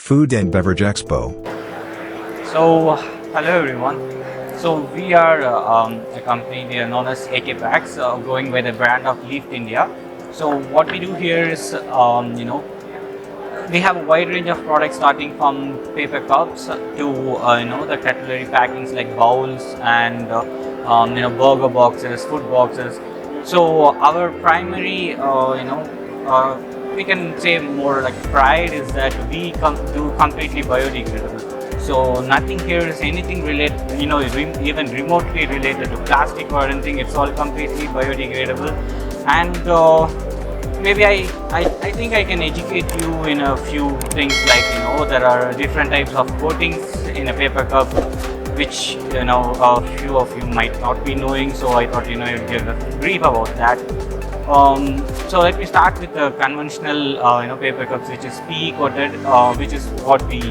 Food and Beverage Expo. So, hello everyone. So we are a company, we are known as AK Packs, going by the brand of Leaf India. So what we do here is, we have a wide range of products starting from paper cups to, the cutlery packings like bowls and, burger boxes, food boxes. So our primary, we can say more like pride is that we do completely biodegradable. So nothing here is anything related, even remotely related to plastic or anything. It's all completely biodegradable. And maybe I think I can educate you in a few things like, there are different types of coatings in a paper cup, which, a few of you might not be knowing. So I thought, I'd give a brief about that. So let me start with the conventional, paper cups, which is PE coated, which is what we,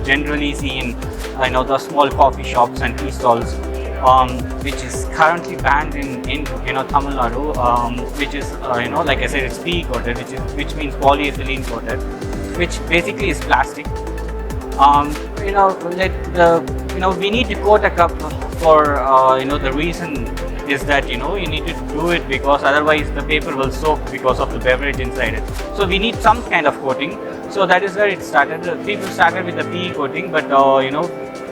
generally see in, the small coffee shops and tea stalls, which is currently banned in Tamil Nadu, which is, like I said, it's PE coated, which means polyethylene coated, which basically is plastic. We need to coat a cup for, the reason is that you need to do it because otherwise the paper will soak because of the beverage inside it. So we need some kind of coating. So that is where it started. People started with the PE coating, but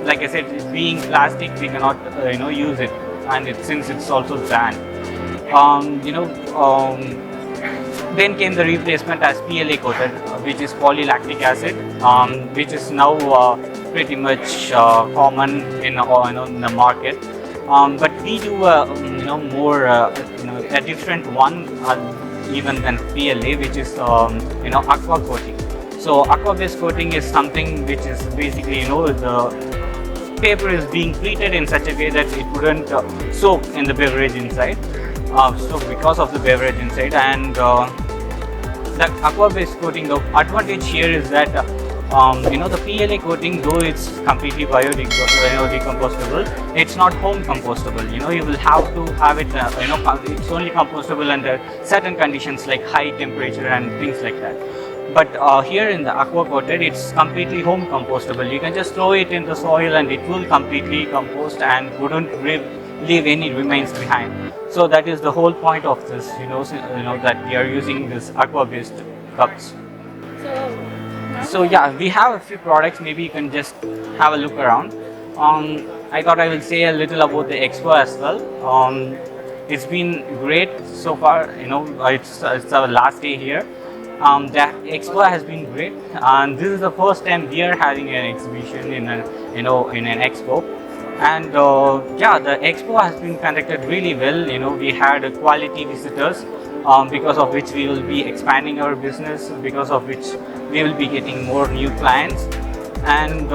like I said, it being plastic, we cannot use it, and since it's also banned. Then came the replacement as PLA coated, which is polylactic acid, which is now pretty much common in the market. But we do more a different one even than PLA, which is aqua coating. So aqua based coating is something which is basically the paper is being treated in such a way that it wouldn't soak in the beverage inside. So because of the beverage inside, and the aqua based coating, the advantage here is that the PLA coating, though it's completely decomposable, it's not home compostable. You will have to have it, it's only compostable under certain conditions like high temperature and things like that. But here in the aqua coated, it's completely home compostable. You can just throw it in the soil and it will completely compost and wouldn't leave any remains behind. So that is the whole point of this, that we are using this aqua based cups. So yeah, we have a few products. Maybe you can just have a look around. I thought I will say a little about the Expo as well. It's been great so far. It's our last day here. The Expo has been great, and this is the first time we are having an exhibition in an Expo. And the Expo has been conducted really well. We had quality visitors, because of which we will be expanding our business, because of which we will be getting more new clients, and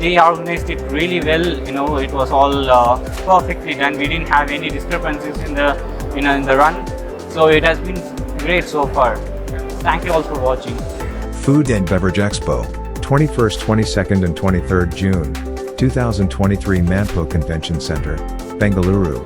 they organized it really well. It was all perfectly done. We didn't have any discrepancies in the run, so it has been great so far. Thank you all for watching. Food and Beverage Expo, 21st, 22nd and 23rd June, 2023, Manpo Convention Center, Bengaluru.